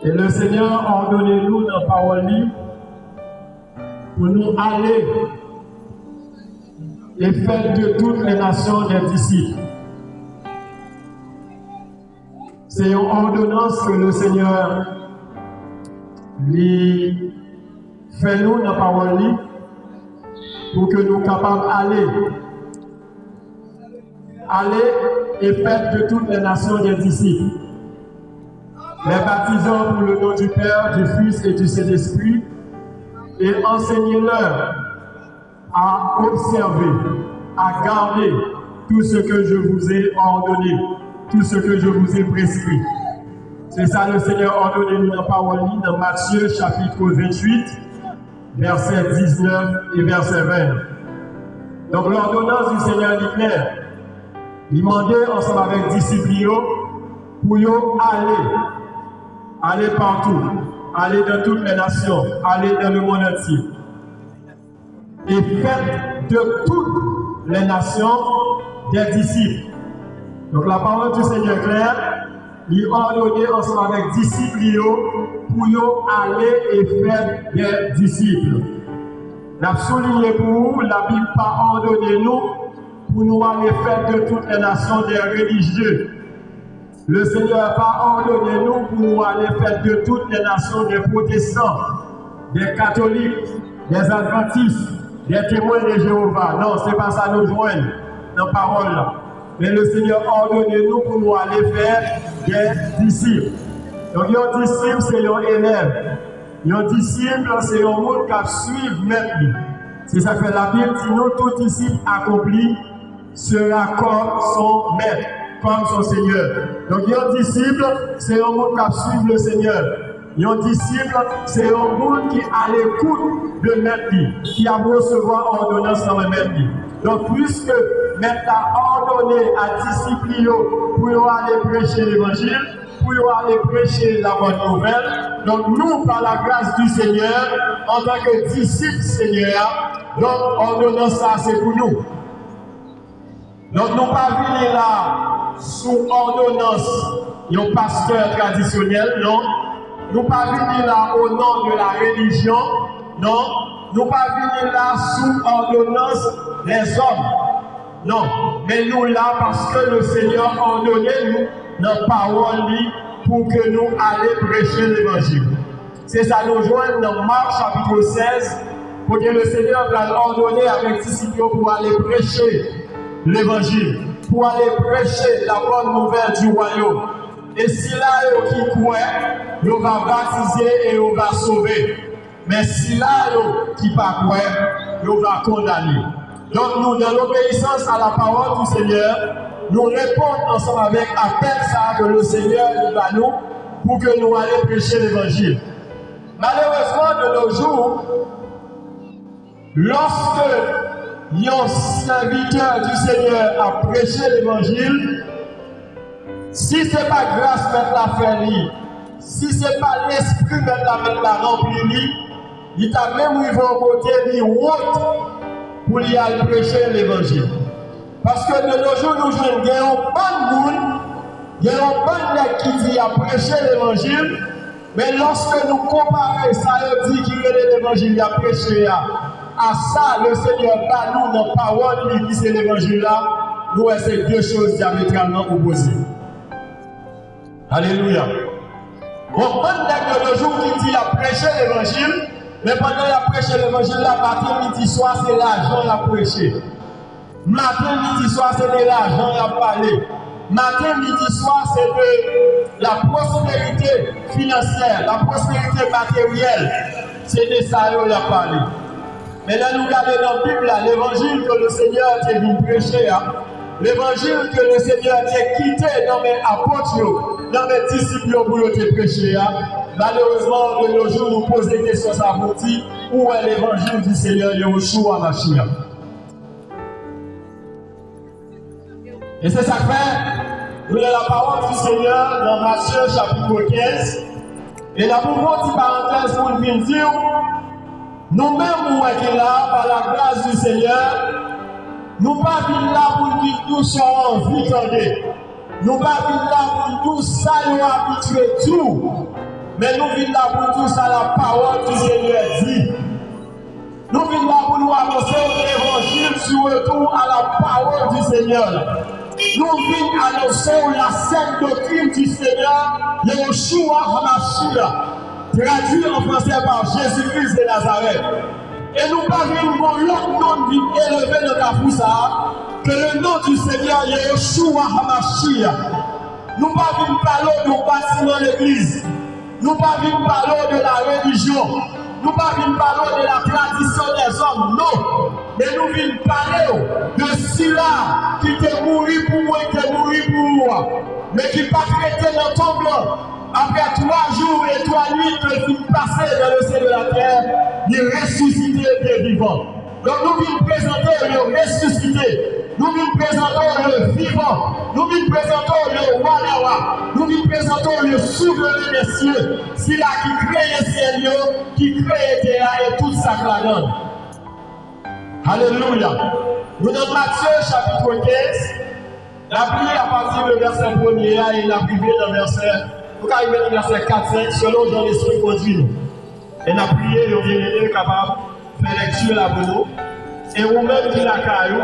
Et le Seigneur a ordonné nous dans la parole pour nous aller et faire de toutes les nations des disciples. C'est une ordonnance que le Seigneur lui fait nous dans la parole pour que nous soyons capables d'aller et faire de toutes les nations des disciples. Les baptisant pour le nom du Père, du Fils et du Saint-Esprit, et enseignez-leur à observer, à garder tout ce que je vous ai ordonné, tout ce que je vous ai prescrit. C'est ça le Seigneur a ordonné nous dans la parole dans Matthieu chapitre 28, verset 19 et verset 20. Donc l'ordonnance du Seigneur est claire. Il demandait ensemble avec les disciples pour aller partout, aller dans toutes les nations, aller dans le monde entier. Et faites de toutes les nations des disciples. Donc la parole du Seigneur est claire, il a ordonné ensemble avec les disciples pour aller et faire des disciples. La souligné pour vous, la Bible n'a pas ordonné nous pour nous aller faire de toutes les nations des religieux. Le Seigneur n'a pas ordonné nous pour nous aller faire de toutes les nations des protestants, des catholiques, des adventistes, des témoins de Jéhovah. Non, ce n'est pas ça nous joindre dans la parole là. Mais le Seigneur a ordonné nous pour nous aller faire des disciples. Donc, un disciple, c'est un élève. Un disciple, c'est un monde qui suit même. C'est ça que la Bible dit nous, tout disciple accompli sera comme son maître, comme son Seigneur. Donc, un disciple, c'est un monde qui suit le Seigneur. Un disciple, c'est un monde qui est à l'écoute de maître, qui a recevoir ordonnance dans le maître. Donc, puisque maître a ordonné à disciples pour aller prêcher l'évangile, pour aller prêcher la bonne nouvelle, donc nous, par la grâce du Seigneur, en tant que disciples Seigneur, donc ordonnance ça, c'est pour nous. Donc, nous ne pas venir là sous ordonnance d'un pasteur traditionnel, non. Nous ne pas venir là au nom de la religion, non. Nous ne pas venir là sous ordonnance des hommes, non. Mais nous là parce que le Seigneur a ordonné nous notre parole pour que nous allions prêcher l'évangile. C'est ça nous joignent dans Marc chapitre 16, pour que le Seigneur va ordonner avec les disciples pour aller prêcher l'évangile, pour aller prêcher la bonne nouvelle du royaume. Et si là, qui croit, on va baptiser et on va sauver. Mais si là, qui ne croit pas, on va condamner. Donc nous, dans l'obéissance à la parole du Seigneur, nous répondons ensemble avec appel ça que le Seigneur nous va nous pour que nous allions prêcher l'évangile. Malheureusement, de nos jours, lorsque un serviteur du Seigneur a prêché l'évangile, si ce n'est pas grâce mettre la faire, si ce n'est pas l'esprit mettre la remplir, il t'a même eu au côté ni honte pour y aller prêcher l'évangile. Parce que de nos jours, nous avons un bon monde, il y a un bon qui dit à prêcher l'évangile, mais lorsque nous comparons ça, il dit qu'il y a l'évangile à prêcher, à ça, le Seigneur va nous dans la parole qui c'est l'évangile là, nous c'est deux choses diamétralement opposées. Alléluia. Bon, de nos jours qui dit à prêcher l'évangile, mais pendant qu'il a prêché l'évangile, là, matin, midi, soir, c'est l'argent qu'il a prêché. Matin, midi, soir, c'est de l'argent qu'il a parlé. Matin, midi, soir, c'est de la prospérité financière, la prospérité matérielle. C'est de ça qu'il a parlé. Mais là, nous regardons dans la Bible, l'évangile que le Seigneur a venu prêcher, l'évangile que le Seigneur a quitté dans mes apôtres, dans mes disciples pour le prêcher. Malheureusement, de nos jours, nous posons des questions à vous dire où est l'évangile du Seigneur Yeshua Mashiach. Et c'est ça que fait, nous avons la parole du Seigneur dans Matthieu chapitre 15. Et là, pour vous, petite parenthèse pour nous dire, nous-mêmes, nous sommes là, par la grâce du Seigneur, nous ne sommes pas là pour nous dire nous sommes en vie. Nous ne sommes pas là pour nous ça nous habituer tout. Mais nous venons là pour tout ça, la parole du Seigneur dit. Nous venons là pour nous annoncer l'évangile sur retour à la parole du Seigneur. Nous venons annoncer la sainte doctrine du Seigneur, Yeshua HaMashiach, traduit en français par Jésus-Christ de Nazareth. Et nous parlons l'autre nom élevé dans la foussa que le nom du Seigneur Yeshua HaMashiach. Nous parlons du bâtiment de l'église. Nous parlons de la religion. Nous parlons de la tradition des hommes. Non. Mais nous venons parler de ceux-là qui te mouru pour moi, qui te mouru pour moi. Mais qui ne pas traiter dans ton blanc. Après 3 jours et 3 nuits que tu passes dans le ciel de la terre, il ressuscité des vivants. Donc nous venons présenter le ressuscité. Nous venons présenter le vivant. Nous venons présenter le roi des rois. Nous venons présenter le souverain des cieux. C'est là qui crée les cieux, qui crée les terres et tout ça que la donne. Alléluia. Nous dans Matthieu chapitre 15. La prière à partir du verset 1er et la prière dans le verset. Nous arrivons dans le verset 4-5 selon Jean l'Esprit conduit nous. Et la prière, nous sommes capables de faire lecture là pour nous. Et vous-même qui la caillou,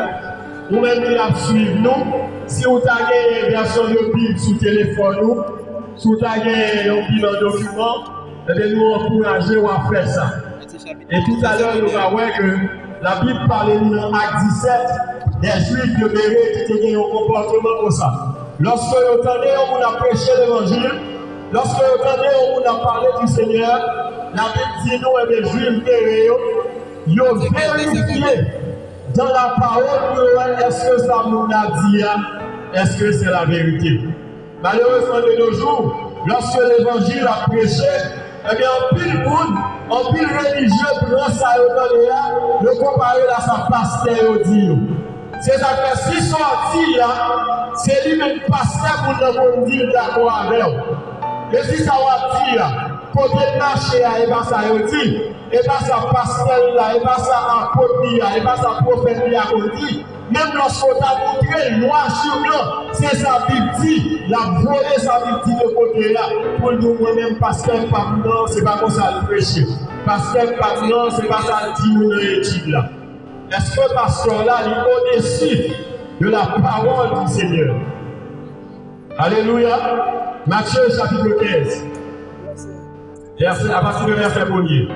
vous-même qui la suivez nous, si vous avez une version de Bible sur le téléphone, si vous avez un Bible en document, nous encourager à faire ça. Et tout à l'heure, nous allons voir que la Bible parle dans Acte 17 des Juifs de Béret qui ont un comportement comme ça. Lorsque vous entendez, on a prêché l'évangile, lorsque vous entendez, on a parlé du Seigneur, la Bible dit nous, les Juifs de Béret, ils ont vérifié dans la parole, est-ce que ça nous a dit, est-ce que c'est la vérité? Malheureusement, de nos jours, lorsque l'évangile a prêché, eh bien, en pile monde, en pile religieux, prend ça le comparer à sa pasteur dit. C'est ça que si sorti là, c'est lui-même pasteur pour le monde dire d'accord avec vous. Et si ça va dire, côté marché, et bien ça dit, et bien ça pasteur là, et bien ça apôtre, et bien ça prophète là, dit. Même lorsqu'on a montré noir sur blanc, c'est sa Bible dit, la volée sa Bible dit de côté là, pour nous moi-même, pasteur Pamnon, c'est pas comme ça le prêcher. Pasteur Pamnon, c'est pas ça le dit nous dans l'étude là. Est-ce que pasteur là, il est au-dessus de la parole du Seigneur? Alléluia. Matthieu chapitre 15. À partir du verset 1er.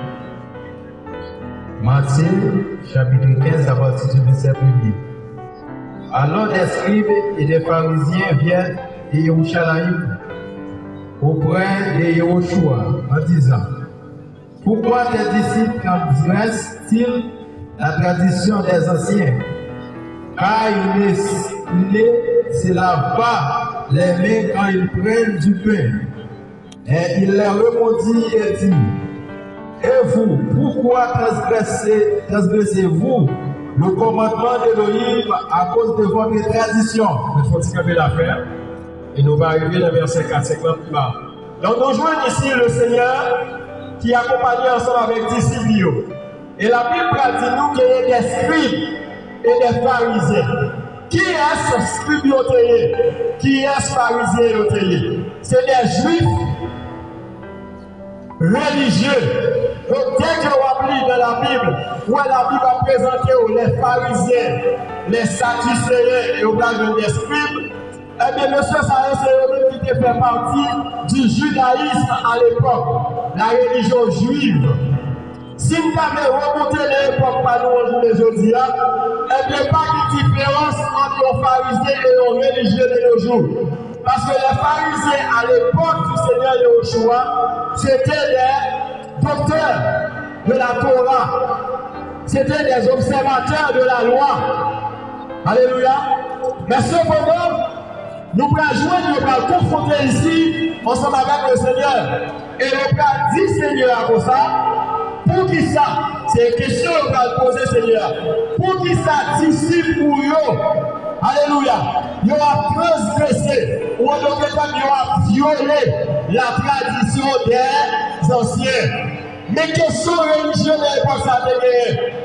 Matthieu chapitre 15 à partir du verset 1er. Alors des scribes et des pharisiens viennent de Yerushalayim auprès de Yehoshua en disant: pourquoi tes disciples transgressent-ils la tradition des anciens? Car ils ne se lavent pas les mains quand ils prennent du pain. Et il leur répondit et dit: et vous, pourquoi transgressez-vous le commandement d'Élohim à cause de votre tradition? Il faut camper l'affaire. Et nous allons arriver au verset 4-5 plus bas. Donc nous jouons ici le Seigneur qui accompagne ensemble avec les disciples. Et la Bible dit nous qu'il y a des scribes et des pharisiens. Qui est ce scribe yotélier? Qui est ce pharisien yotélier? C'est des juifs religieux. Donc, dès que vous lisez dans la Bible, où la Bible a présenté les pharisiens, les sadducéens et les scribes, eh bien, monsieur Sarah, c'est eux qui fait partie du judaïsme à l'époque, la religion juive. Si nous avons remonté l'époque par nous aujourd'hui, eh bien, pas de différence entre les pharisiens et les religieux de nos jours. Parce que les pharisiens à l'époque du Seigneur Yehoshua, c'était des docteurs de la Torah. C'était des observateurs de la loi. Alléluia. Mais cependant, nous pouvons jouer, nous pouvons confronter ici, ensemble avec le Seigneur. Et nous pouvons dire Seigneur comme ça. Pour qui ça? C'est une question qu'on va poser Seigneur. Pour qui ça disciple pour eux? Alléluia. Ils ont transgressé, ou en d'autres termes, ils ont violé la tradition des anciens. Mais question religieuse de l'époque, ça a été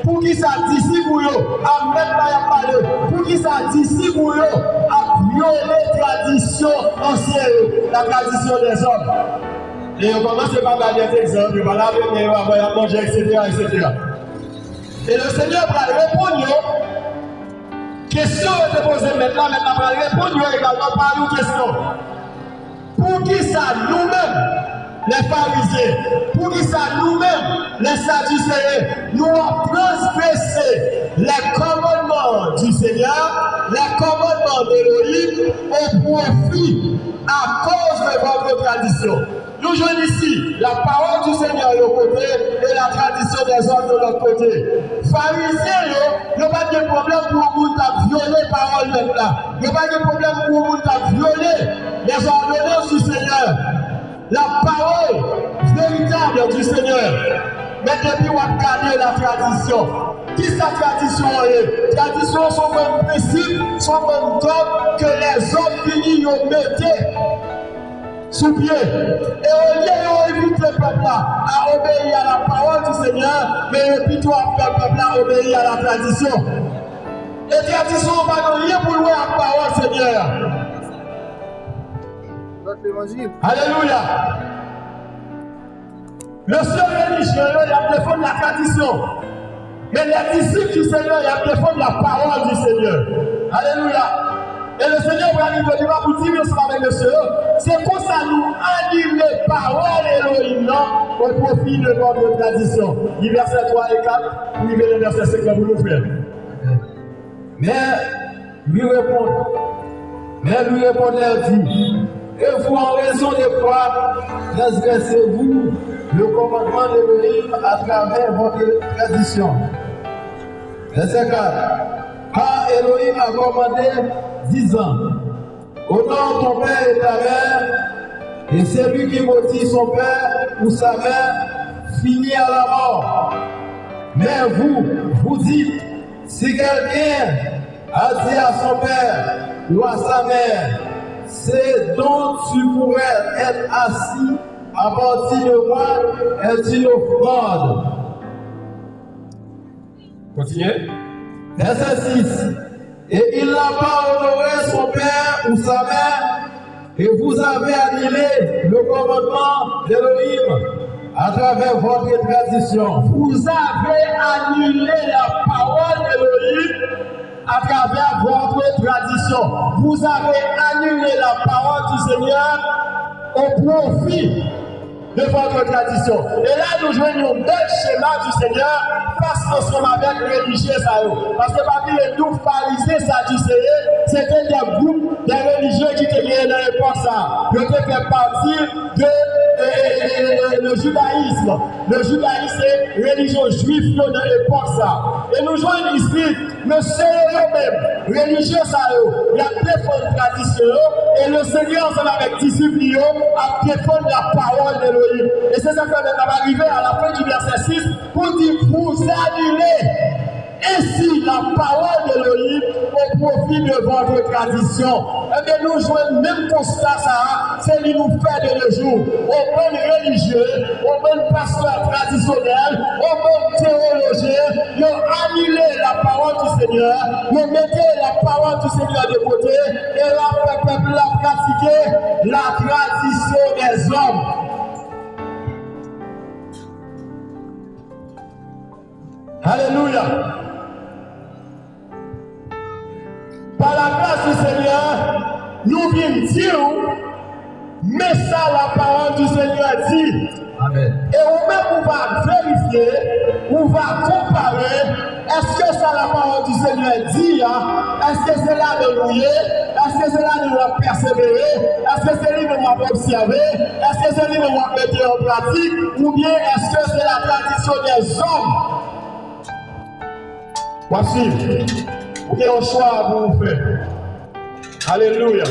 pour qui ça disciple pour eux? À même pas parler. Pour qui ça disciple pour eux? À violer la tradition ancienne, la tradition des hommes. Et on commence par donner des exemples, voilà, venir, on va manger, etc., etc. Et le Seigneur va répondre. Question est posée maintenant, on va répondre également par une question. Pour qui ça nous-mêmes, les pharisiens, pour qui ça nous-mêmes, les sadducéens, nous avons transgressé les commandements du Seigneur, les commandements d'Élohim au profit à cause de votre tradition. Nous jouons ici la parole du Seigneur de l'autre côté et la tradition des hommes de l'autre côté. Pharisiens, ils n'ont pas de problème pour le monde à violer la parole de là. Ils n'ont pas de problème pour le monde à violer les ordonnances du Seigneur. La parole véritable du Seigneur. Mais depuis on a gagné la tradition. Qui sa tradition est? Tradition sont même principes, sont même dogmes que les hommes finis ont mettaient sous pied. Et au lieu d'inviter le peuple à obéir à la parole du Seigneur, mais plutôt à faire le peuple à obéir à la tradition. Et tradition va nous rien pour louer la parole Seigneur. Alléluia. Le seul religieux, il a défendu la tradition. Mais les disciples du Seigneur, il a défendu la parole du Seigneur. Alléluia. Et le Seigneur va nous dire, pour dire avec le Seigneur, c'est pour ça nous annuler les paroles Elohim au profit de notre tradition. Du verset 3 et 4, pour arriver le verset 5 pour nous faire. Mais lui répondait dit, et vous en raison de quoi transgressez-vous le commandement d'Elohim à travers votre tradition. Verset 4. Car Elohim a commandé 10 ans. Honore ton père et ta mère, et celui qui maudit son père ou sa mère finit à la mort. Mais vous dites, si quelqu'un a dit à son père ou à sa mère, c'est dont tu pourrais être assis à partir de moi, est une offrande. Continuez. Verset 6. Et il n'a pas honoré son père ou sa mère, et vous avez annulé le commandement d'Elohim à travers votre tradition. Vous avez annulé la parole d'Elohim à travers votre tradition. Vous avez annulé la parole du Seigneur au profit de votre tradition. Et là, nous jouons un bel schéma du Seigneur parce qu'on se avec les religieux. Parce que parmi les 12 pharisiens sadducéens, c'était des groupes de religieux qui étaient liés dans l'époque. Ils étaient fait partie de le judaïsme. Le judaïsme, c'est religion juive dans l'époque. Et nous jouons ici, le Seigneur même, religieux, il a défendu la tradition. Et le Seigneur, avec disciples, a défendu la parole de l'Elohim. Et c'est ça que nous va arriver à la fin du verset 6 pour dire vous annulez ainsi la parole de l'Elohim au profit de votre tradition. Eh bien, nous jouons le même constat, c'est ce qui nous fait de nos jours. Au bon religieux, au bon pasteur traditionnel, au bon théologien, ils ont annulé la parole du Seigneur, ils ont mis la parole du Seigneur de côté et le peuple a pratiqué la tradition des hommes. Alléluia. Par la grâce du Seigneur, nous venons dire, mais ça la parole du Seigneur dit. Amen. Et nous-mêmes, on va vérifier, on va comparer, est-ce que ça la parole du Seigneur dit, est-ce que c'est là de louer, est-ce que c'est là de nous persévérer, est-ce que c'est là de nous observer, est-ce que c'est là de nous mettre en pratique, ou bien est-ce que c'est la tradition des hommes? Voici, vous avez un choix pour vous faire. Alléluia.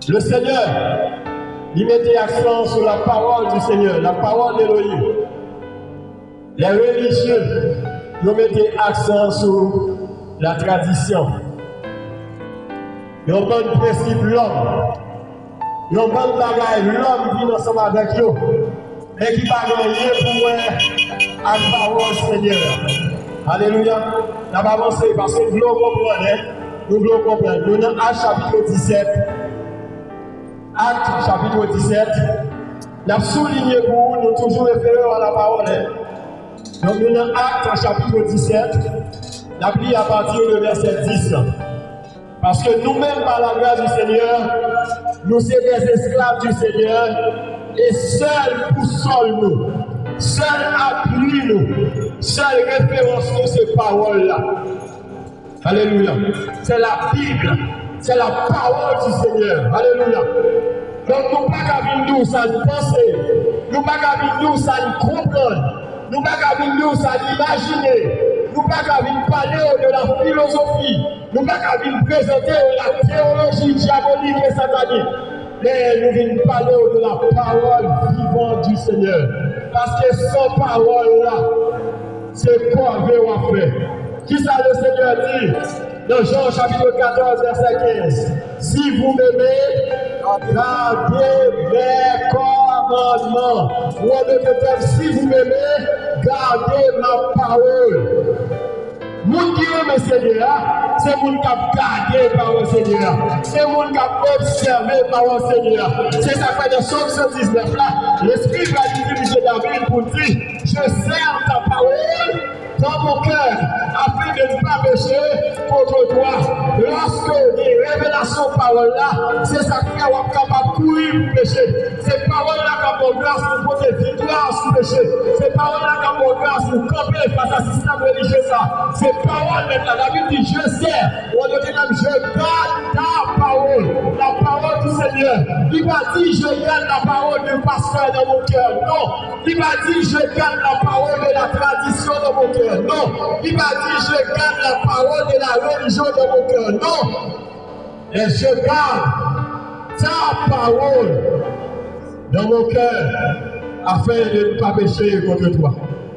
Le Seigneur, il mettait accent sur la parole du Seigneur, la parole d'Elohim. Les religieux, ils mettaient accent sur la tradition. Ils ont bon principe l'homme. Ils ont bon bagage l'homme qui vit ensemble avec eux. Et qui va gagner pour la parole du Seigneur. Alléluia. Nous avons avancé parce que nous voulons comprendre. Nous voulons comprendre. Nous sommes dans Actes chapitre 17. Actes chapitre 17. La souligné pour nous, toujours référé à la parole. Donc, nous avons Actes, chapitre 17, la plie à partir du verset 10. Parce que nous-mêmes, par la grâce du Seigneur, nous sommes des esclaves du Seigneur, et seul pour seul nous, seul appui nous, seule référence nous, ces paroles-là. Alléluia. C'est la Bible, c'est la parole du Seigneur. Alléluia. Donc, nous ne pouvons pas venir nous sans penser, nous ne pouvons pas venir nous sans comprendre, nous ne pouvons pas venir nous sans imaginer, nous ne pouvons pas venir parler de la philosophie, nous ne pouvons pas venir présenter la théologie diabolique et satanique, mais nous venons parler de la parole vivante du Seigneur. Parce que sans parole-là, c'est quoi qu'on fait? Qui ça le Seigneur dit dans Jean chapitre 14, verset 15? Si vous m'aimez, gardez mes commandements. Si vous m'aimez, gardez ma parole. Moun qui aime le Seigneur, c'est moun qui a gardé par le Seigneur. C'est moun qui a observé par le Seigneur. C'est ça que dans Somme 119 là, l'Esprit va dire M. David pour dire, je sers ta parole dans mon cœur, afin de ne pas pécher contre toi. Lorsque des révélations paroles-là, c'est ça qui est capable de courir pour pécher. Ces paroles-là qui ont grâce pour porter victoire sur le péché. Ces paroles-là qui ont grâce pour camper face à ce système religieux. Ces paroles maintenant, la Bible dit, je sers. On dit même, je garde ta parole, la parole du Seigneur. Il va dire, je garde la parole du pasteur dans mon cœur. Non. Il va dire, je garde la parole de la tradition dans mon cœur. Non, il m'a dit je garde la parole de la religion dans mon cœur. Non, et je garde ta parole dans mon cœur afin de ne pas pécher contre toi.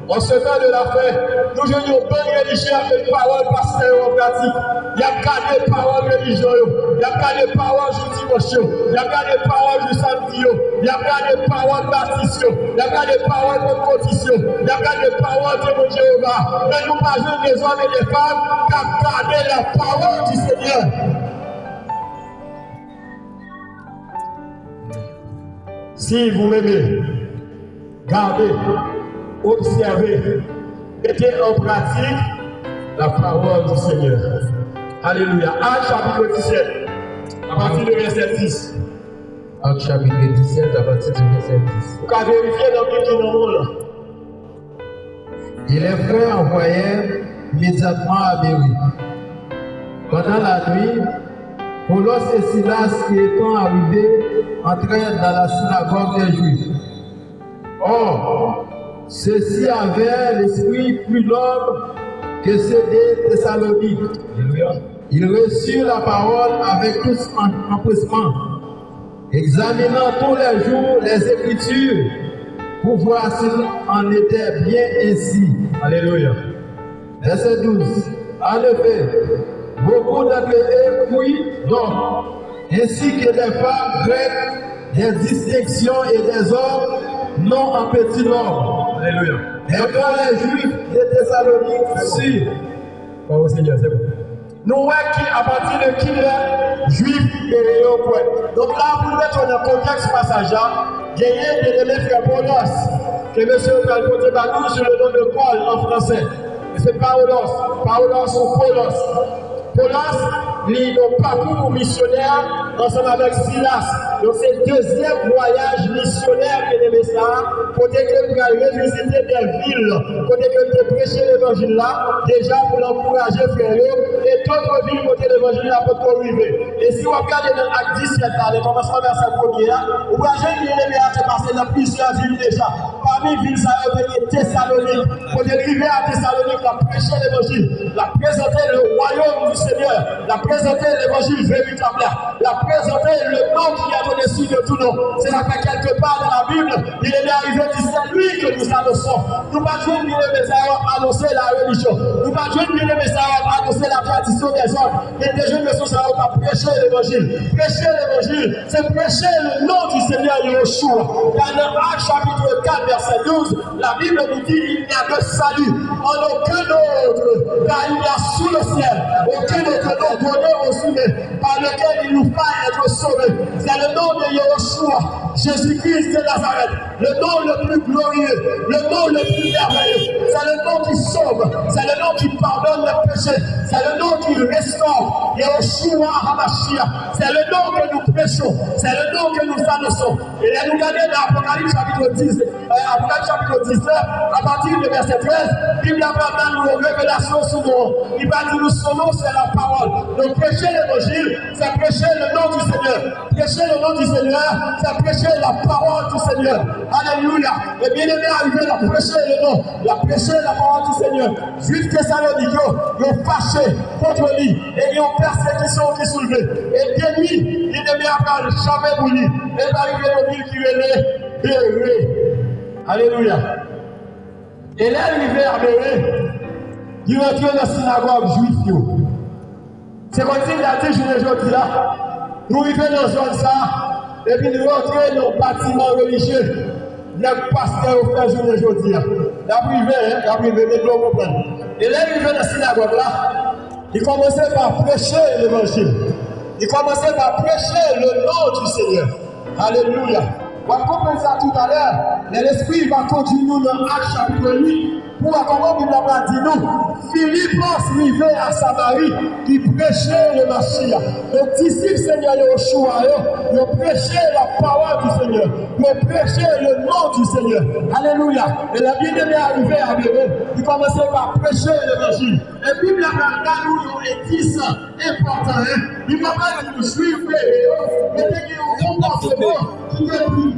En ce temps de la fin, nous jouons bonne religion avec parole pasteur en pratique. Il y a gardé parole religion, il y a gardé parole du dimanche, il y a gardé parole du samedi, il y a gardé parole baptiste, il y a gardé parole de confession, il y a gardé parole de mon Jéhovah. Mais nous pas jeunes des hommes et des femmes qui ont gardé la parole du Seigneur. Si vous m'aimez, gardez, observez, mettez en pratique la parole du Seigneur. Alléluia. Actes chapitre 17, à partir du verset 10. Actes chapitre 17, à partir du verset 10. Vous pouvez vérifier dans le monde. Et les frères envoyèrent immédiatement à Béry. Pendant la nuit, Paulos et Silas, qui étant arrivés, entrèrent dans la synagogue des Juifs. Or, ceux-ci avaient l'esprit plus noble que ceux des Thessaloniques. Ils reçurent la parole avec tout empressement, examinant tous les jours les Écritures pour voir s'il en était bien ainsi. Alléluia. Verset 12. En effet, beaucoup d'entre eux crient donc, ainsi que des femmes grecques, des distinctions et des hommes non en petit nombre. Alléluia. Et quand les Juifs de Thessalonique sur, oh Seigneur, c'est bon. Nous voyons à partir de qui les Juifs et au point. Donc là, pour mettre dans le contexte passage, il y a des frères Paulos, que monsieur va porter nous sur le nom de Paul en français. Et c'est Paulos ou Paulos. Paulos, il a parcours missionnaire ensemble avec Silas. Donc c'est le deuxième voyage missionnaire que de ça, pour que nous visiter des villes, pour que nous prêcher l'évangile là, déjà pour l'encourager frère, et d'autres villes pour que l'évangile là pour arriver. Et si vous regardez dans l'acte 17, le commencement vers sa première, vous voyez bien les médias passer dans plusieurs villes déjà. Parmi les villes, ça a été Thessalonique. Pour arriver à Thessalonique, la prêcher l'évangile, la présenter le royaume du Seigneur, la présenter l'évangile véritable, la présenter le nom qui a au-dessus de tout nom. C'est là que quelque part dans la Bible, il est arrivé, dit c'est lui que nous annonçons. Nous ne pouvons pas dire les à annoncer la religion. Nous ne pouvons pas dire les à annoncer la tradition des hommes. Et des jeunes personnes à prêcher l'évangile. Prêcher l'évangile, c'est prêcher le nom du Seigneur Yeshua. Dans Actes chapitre 4, verset 12, la Bible nous dit il n'y a de salut en aucun autre, car il y a sous le ciel aucun autre nom donné aux humains par lequel il nous faille être sauvés. C'est le nom de Yeshua. Jésus-Christ de Nazareth, le nom le plus glorieux, le nom le plus merveilleux. C'est le nom qui sauve, c'est le nom qui pardonne le péché, c'est le nom qui restaure. Yeshua HaMashiach, c'est le nom que nous prêchons, c'est le nom que nous annonçons. Et là, nous regardons dans Apocalypse chapitre 10, Apocalypse chapitre 19, à partir du verset 13, il y a maintenant une révélation sur nous. Il va dire nous son nom, c'est la parole. Donc prêcher l'évangile, c'est prêcher le nom du Seigneur. Prêcher le nom du Seigneur, c'est prêcher la parole du Seigneur. Alléluia. Et bien aimé arrivé à prêcher le nom, à prêcher la parole du Seigneur. Juifs Thessaloniques, ils ont fâché contre lui et ils ont persécution qui soulevée. Et bien lui, il ne vient pas jamais pour lui. Et il va arriver au ville qui est Béret. Alléluia. Et là, il arrivé à Béret, il rentre dans la synagogue juive. C'est comme si il a dit, je dis là, nous arrivons dans la zone ça, et puis nous rentrons dans le bâtiment religieux. Le pasteur au frère journée aujourd'hui. La privée, mais nous comprenons. Et là, il arrive dans la synagogue là, il commençait par prêcher l'évangile. Il commençait par prêcher le nom du Seigneur. Alléluia. On va comprendre ça tout à l'heure. L'Esprit va conduire nous dans Actes chapitre 8. Pour comment il va dire nous, Philippe arrivé à Samarie, qui prêchait le Mashiach. Les disciples Seigneur Yeshua, ils ont prêché la parole du Seigneur. Ils ont prêché le nom du Seigneur. Alléluia. Et la bien-aimée arrivée à Béret, il commençait par prêcher l'évangile. Et puis, il y a un édice important. Il ne va pas nous suivre, mais il y a un comportement qui est plus